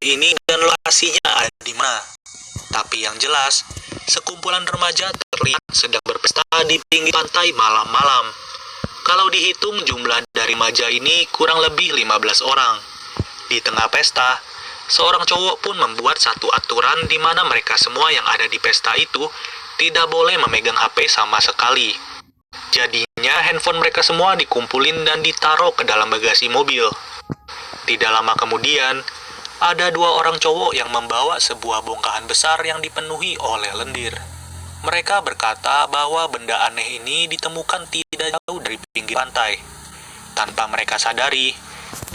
ini dan lokasinya ada di mana. Tapi yang jelas, sekumpulan remaja terlihat sedang berpesta di pinggir pantai malam-malam. Kalau dihitung jumlah dari remaja ini kurang lebih 15 orang. Di tengah pesta, seorang cowok pun membuat satu aturan di mana mereka semua yang ada di pesta itu tidak boleh memegang HP sama sekali. Jadinya handphone mereka semua dikumpulin dan ditaruh ke dalam bagasi mobil. Tidak lama kemudian, ada dua orang cowok yang membawa sebuah bongkahan besar yang dipenuhi oleh lendir. Mereka berkata bahwa benda aneh ini ditemukan tidak jauh dari pinggir pantai. Tanpa mereka sadari,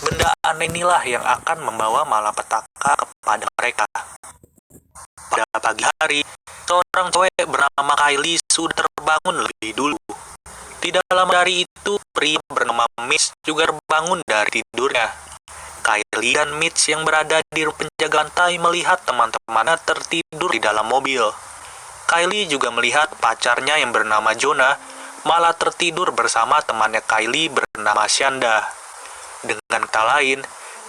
benda aneh inilah yang akan membawa malapetaka kepada mereka. Pada pagi hari, seorang cewek bernama Kylie sudah terbangun lebih dulu. Tidak lama dari itu, pria bernama Mitch juga terbangun dari tidurnya. Kylie dan Mitch yang berada di penjaga lantai melihat teman-temannya tertidur di dalam mobil. Kylie juga melihat pacarnya yang bernama Jonah malah tertidur bersama temannya Kylie bernama Shanda. Dengan kata lain,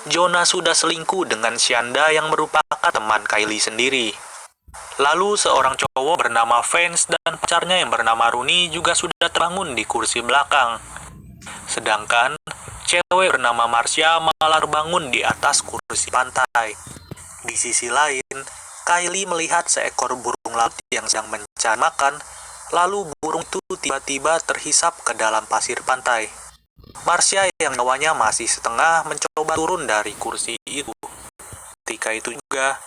Jonah sudah selingkuh dengan Shanda yang merupakan teman Kylie sendiri. Lalu seorang cowok bernama Vance dan pacarnya yang bernama Rooney juga sudah terbangun di kursi belakang. Sedangkan cewek bernama Marcia malah terbangun di atas kursi pantai. Di sisi lain, Kylie melihat seekor burung laut yang sedang mencari makan, lalu burung itu tiba-tiba terhisap ke dalam pasir pantai. Marcia yang nyawanya masih setengah mencoba turun dari kursi itu. Ketika itu juga,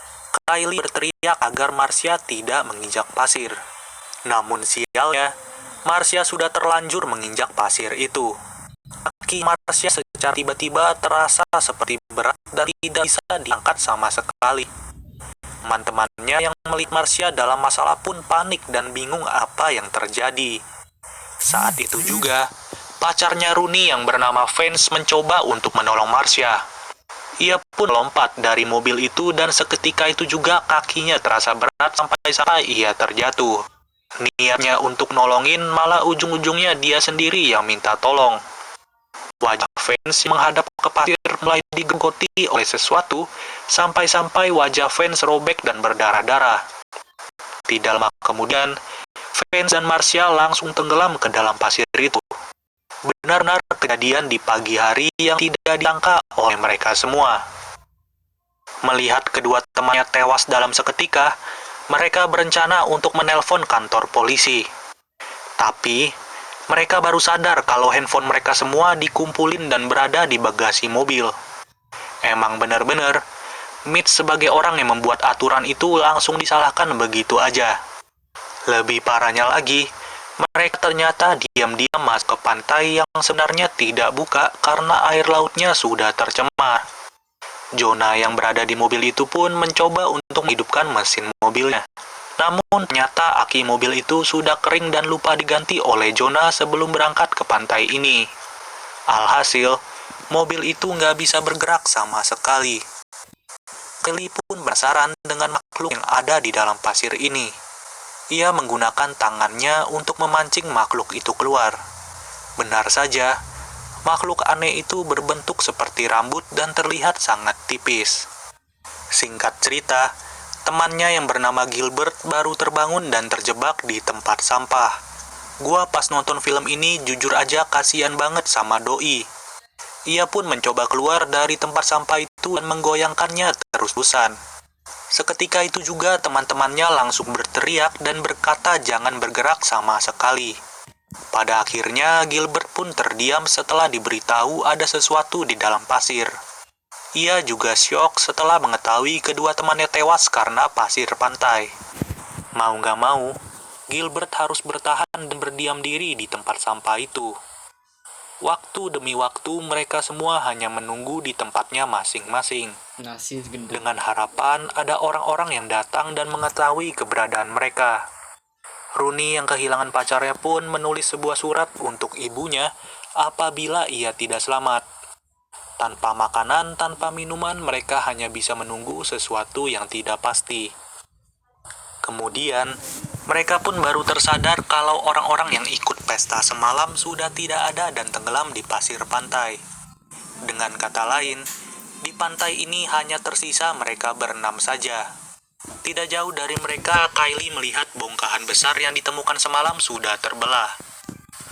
Kylie berteriak agar Marcia tidak menginjak pasir. Namun sialnya, Marcia sudah terlanjur menginjak pasir itu. Kaki Marcia secara tiba-tiba terasa seperti berat dan tidak bisa diangkat sama sekali. Teman-temannya yang melihat Marcia dalam masalah pun panik dan bingung apa yang terjadi. Saat itu juga, pacarnya Rooney yang bernama Vance mencoba untuk menolong Marcia. Ia pun lompat dari mobil itu dan seketika itu juga kakinya terasa berat sampai ia terjatuh. Niatnya untuk nolongin malah ujung-ujungnya dia sendiri yang minta tolong. Wajah Vance menghadap ke pasir mulai digerogoti oleh sesuatu sampai-sampai wajah Vance robek dan berdarah-darah. Tidak lama kemudian, Vance dan Marcia langsung tenggelam ke dalam pasir itu. Benar-benar kejadian di pagi hari yang tidak disangka oleh mereka semua. Melihat kedua temannya tewas dalam seketika, mereka berencana untuk menelpon kantor polisi. Tapi, mereka baru sadar kalau handphone mereka semua dikumpulin dan berada di bagasi mobil. Emang benar-benar, Mitch sebagai orang yang membuat aturan itu langsung disalahkan begitu aja. Lebih parahnya lagi, mereka ternyata diam-diam masuk ke pantai yang sebenarnya tidak buka karena air lautnya sudah tercemar. Jonah yang berada di mobil itu pun mencoba untuk menghidupkan mesin mobilnya. Namun ternyata aki mobil itu sudah kering dan lupa diganti oleh Jonah sebelum berangkat ke pantai ini. Alhasil, mobil itu nggak bisa bergerak sama sekali. Kylie pun penasaran dengan makhluk yang ada di dalam pasir ini. Ia menggunakan tangannya untuk memancing makhluk itu keluar. Benar saja, makhluk aneh itu berbentuk seperti rambut dan terlihat sangat tipis. Singkat cerita, temannya yang bernama Gilbert baru terbangun dan terjebak di tempat sampah. Gua pas nonton film ini jujur aja kasihan banget sama Doi. Ia pun mencoba keluar dari tempat sampah itu dan menggoyangkannya terus-terusan. Seketika itu juga teman-temannya langsung berteriak dan berkata jangan bergerak sama sekali. Pada akhirnya Gilbert pun terdiam setelah diberitahu ada sesuatu di dalam pasir. Ia juga syok setelah mengetahui kedua temannya tewas karena pasir pantai. Mau gak mau, Gilbert harus bertahan dan berdiam diri di tempat sampah itu. Waktu demi waktu mereka semua hanya menunggu di tempatnya masing-masing. Dengan harapan ada orang-orang yang datang dan mengetahui keberadaan mereka. Rooney yang kehilangan pacarnya pun menulis sebuah surat untuk ibunya apabila ia tidak selamat. Tanpa makanan, tanpa minuman, mereka hanya bisa menunggu sesuatu yang tidak pasti. Kemudian, mereka pun baru tersadar kalau orang-orang yang ikut pesta semalam sudah tidak ada dan tenggelam di pasir pantai. Dengan kata lain, Di pantai ini hanya tersisa mereka berenam saja. Tidak jauh dari mereka, Kylie melihat bongkahan besar yang ditemukan semalam sudah terbelah.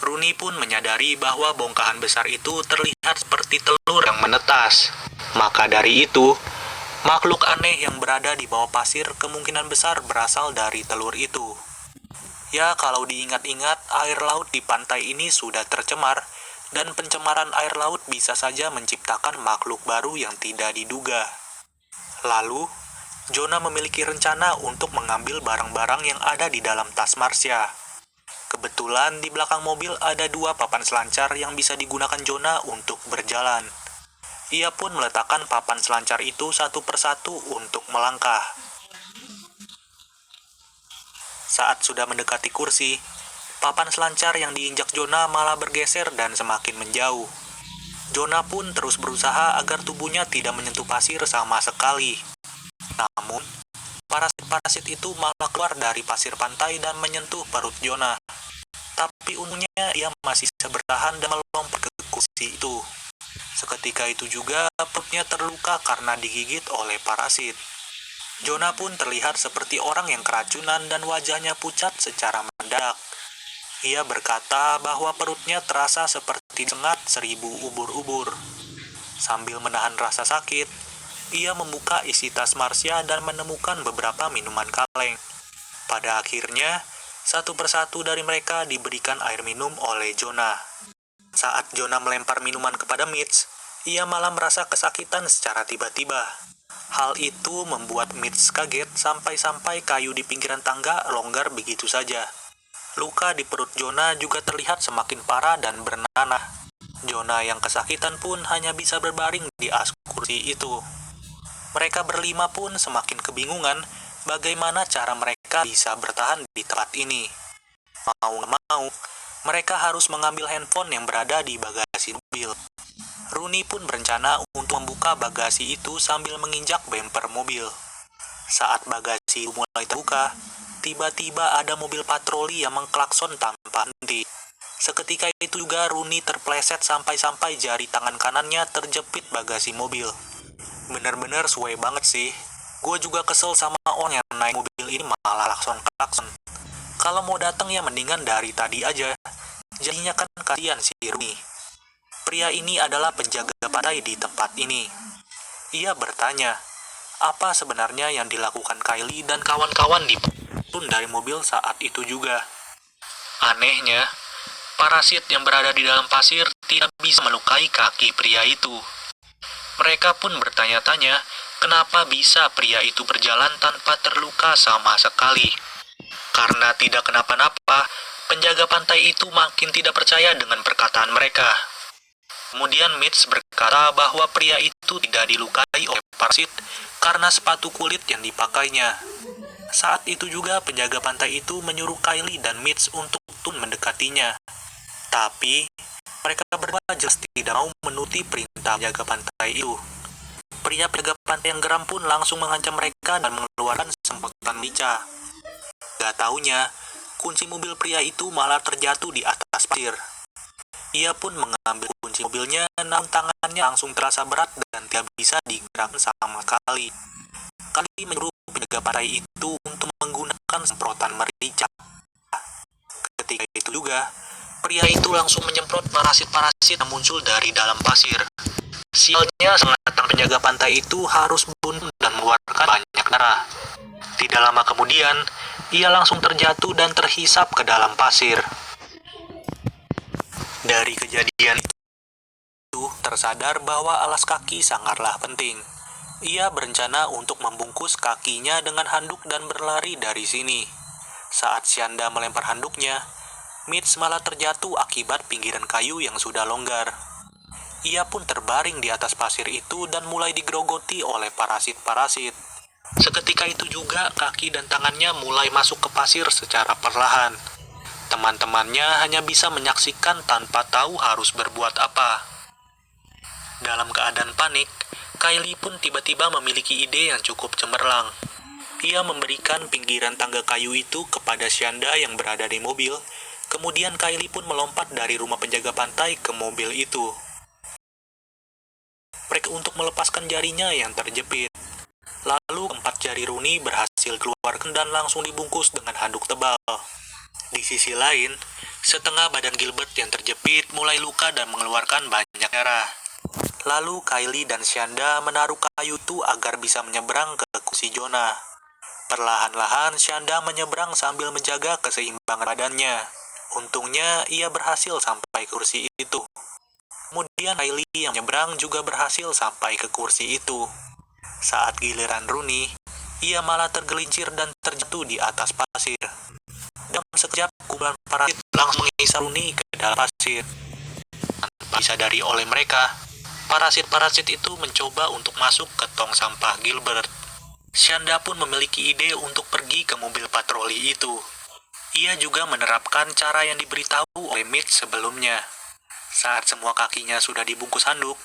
Rooney pun menyadari bahwa bongkahan besar itu terlihat seperti telur yang menetas. Maka dari itu, makhluk aneh yang berada di bawah pasir kemungkinan besar berasal dari telur itu. Ya, kalau diingat-ingat, air laut di pantai ini sudah tercemar, dan pencemaran air laut bisa saja menciptakan makhluk baru yang tidak diduga. Lalu, Jonah memiliki rencana untuk mengambil barang-barang yang ada di dalam tas Marsha. Kebetulan di belakang mobil ada 2 papan selancar yang bisa digunakan Jonah untuk berjalan. Ia pun meletakkan papan selancar itu satu persatu untuk melangkah. Saat sudah mendekati kursi, papan selancar yang diinjak Jonah malah bergeser dan semakin menjauh. Jonah pun terus berusaha agar tubuhnya tidak menyentuh pasir sama sekali. Namun, parasit-parasit itu malah keluar dari pasir pantai dan menyentuh perut Jonah. Tapi untungnya ia masih bisa bertahan dan melompat ke kursi itu. Seketika itu juga perutnya terluka karena digigit oleh parasit. Jonah pun terlihat seperti orang yang keracunan dan wajahnya pucat secara mendadak. Ia berkata bahwa perutnya terasa seperti disengat 1000 ubur-ubur. Sambil menahan rasa sakit, ia membuka isi tas Marsha dan menemukan beberapa minuman kaleng. Pada akhirnya, satu persatu dari mereka diberikan air minum oleh Jonah. Saat Jonah melempar minuman kepada Mitch, ia malah merasa kesakitan secara tiba-tiba. Hal itu membuat Mitch kaget sampai-sampai kayu di pinggiran tangga longgar begitu saja. Luka di perut Jonah juga terlihat semakin parah dan bernanah. Jonah yang kesakitan pun hanya bisa berbaring di as kursi itu. Mereka berlima pun semakin kebingungan bagaimana cara mereka bisa bertahan di tempat ini. Mau nggak mau, mereka harus mengambil handphone yang berada di bagasi mobil. Rooney pun berencana untuk membuka bagasi itu sambil menginjak bemper mobil. Saat bagasi mulai terbuka, tiba-tiba ada mobil patroli yang mengklakson tanpa henti. Seketika itu juga Rooney terpleset sampai-sampai jari tangan kanannya terjepit bagasi mobil. Bener-bener suwe banget sih. Gue juga kesel sama orang yang naik mobil ini malah klakson-klakson. Kalau mau datang ya mendingan dari tadi aja. Jadinya kan kasihan si Rooney. Pria ini adalah penjaga pantai di tempat ini. Ia bertanya, apa sebenarnya yang dilakukan Kylie dan kawan-kawan di pun dari mobil saat itu juga. Anehnya, parasit yang berada di dalam pasir tidak bisa melukai kaki pria itu. Mereka pun bertanya-tanya, kenapa bisa pria itu berjalan tanpa terluka sama sekali. Karena tidak kenapa-napa, penjaga pantai itu makin tidak percaya dengan perkataan mereka. Kemudian Mitch berkata bahwa pria itu tidak dilukai oleh parasit karena sepatu kulit yang dipakainya. Saat itu juga penjaga pantai itu menyuruh Kylie dan Mitch untuk mendekatinya. Tapi mereka berdua jelas tidak mau menuruti perintah penjaga pantai itu. Pria penjaga pantai yang geram pun langsung mengancam mereka dan mengeluarkan semprotan merica. Gak taunya, kunci mobil pria itu malah terjatuh di atas pasir. Ia pun mengambil kunci mobilnya, namun tangannya langsung terasa berat dan tidak bisa digerakkan sama sekali. Kylie menyuruh penjaga pantai itu untuk menggunakan semprotan merica. Ketika itu juga, pria itu langsung menyemprot parasit-parasit yang muncul dari dalam pasir. Sialnya, sang penjaga pantai itu harus buntu dan mengeluarkan banyak darah. Tidak lama kemudian, ia langsung terjatuh dan terhisap ke dalam pasir. Dari kejadian itu, tersadar bahwa alas kaki sangatlah penting. Ia berencana untuk membungkus kakinya dengan handuk dan berlari dari sini. Saat Shanda melempar handuknya, Mitch malah terjatuh akibat pinggiran kayu yang sudah longgar. Ia pun terbaring di atas pasir itu dan mulai digerogoti oleh parasit-parasit. Seketika itu juga kaki dan tangannya mulai masuk ke pasir secara perlahan. Teman-temannya hanya bisa menyaksikan tanpa tahu harus berbuat apa. Dalam keadaan panik, Kylie pun tiba-tiba memiliki ide yang cukup cemerlang. Ia memberikan pinggiran tangga kayu itu kepada Shanda yang berada di mobil. Kemudian Kylie pun melompat dari rumah penjaga pantai ke mobil itu. mereka untuk melepaskan jarinya yang terjepit. Lalu keempat jari Rooney berhasil keluarkan dan langsung dibungkus dengan handuk tebal. Di sisi lain, setengah badan Gilbert yang terjepit mulai luka dan mengeluarkan banyak darah. Lalu Kylie dan Shanda menaruh kayu itu agar bisa menyeberang ke kursi Jonah. Perlahan-lahan Shanda menyeberang sambil menjaga keseimbangan badannya. Untungnya ia berhasil sampai kursi itu. Kemudian Kylie yang menyeberang juga berhasil sampai ke kursi itu. Saat giliran Rooney, ia malah tergelincir dan terjatuh di atas pasir. Dalam sekejap, kumpulan parasit langsung mengisap Rooney ke dalam pasir. Tanpa disadari oleh mereka, parasit-parasit itu mencoba untuk masuk ke tong sampah Gilbert. Shanda pun memiliki ide untuk pergi ke mobil patroli itu. Ia juga menerapkan cara yang diberitahu oleh Mitch sebelumnya. Saat semua kakinya sudah dibungkus handuk,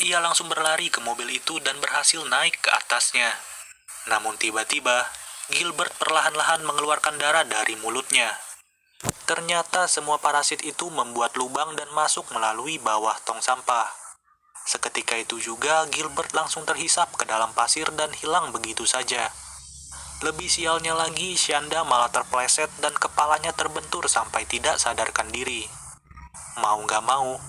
ia langsung berlari ke mobil itu dan berhasil naik ke atasnya. Namun tiba-tiba, Gilbert perlahan-lahan mengeluarkan darah dari mulutnya. Ternyata semua parasit itu membuat lubang dan masuk melalui bawah tong sampah. Seketika itu juga Gilbert langsung terhisap ke dalam pasir dan hilang begitu saja. Lebih sialnya lagi, Shanda malah terpleset dan kepalanya terbentur sampai tidak sadarkan diri. Mau gak mau,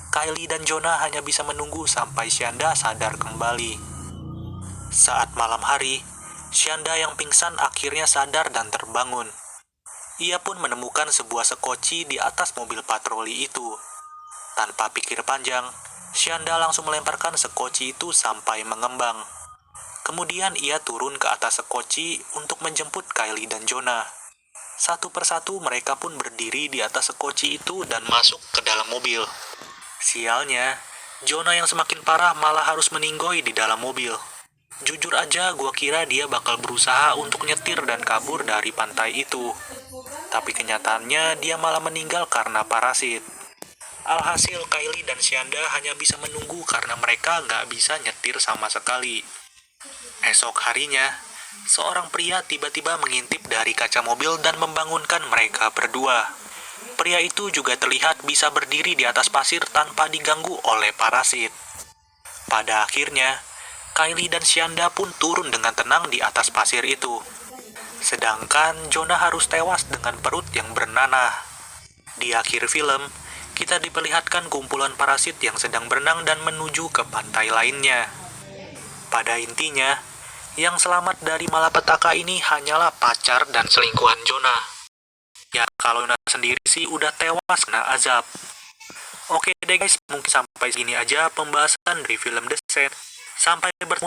Kylie dan Jonah hanya bisa menunggu sampai Shanda sadar kembali. Saat malam hari, Shanda yang pingsan akhirnya sadar dan terbangun. Ia pun menemukan sebuah sekoci di atas mobil patroli itu. Tanpa pikir panjang, Shanda langsung melemparkan sekoci itu sampai mengembang. Kemudian ia turun ke atas sekoci untuk menjemput Kylie dan Jonah. Satu persatu mereka pun berdiri di atas sekoci itu dan masuk ke dalam mobil. Sialnya, Jonah yang semakin parah malah harus meninggoy di dalam mobil. Jujur aja gua kira dia bakal berusaha untuk nyetir dan kabur dari pantai itu. Tapi kenyataannya dia malah meninggal karena parasit. Alhasil Kylie dan Shanda hanya bisa menunggu karena mereka nggak bisa nyetir sama sekali. Esok harinya, seorang pria tiba-tiba mengintip dari kaca mobil dan membangunkan mereka berdua. Pria itu juga terlihat bisa berdiri di atas pasir tanpa diganggu oleh parasit. Pada akhirnya, Kylie dan Shanda pun turun dengan tenang di atas pasir itu. Sedangkan Jonah harus tewas dengan perut yang bernanah. Di akhir film, kita diperlihatkan kumpulan parasit yang sedang berenang dan menuju ke pantai lainnya. Pada intinya, yang selamat dari malapetaka ini hanyalah pacar dan selingkuhan Jonah. Ya, kalau Jonah sendiri sih udah tewas kena azab. Oke deh guys, mungkin sampai segini aja pembahasan dari film The Set. Sampai bertemu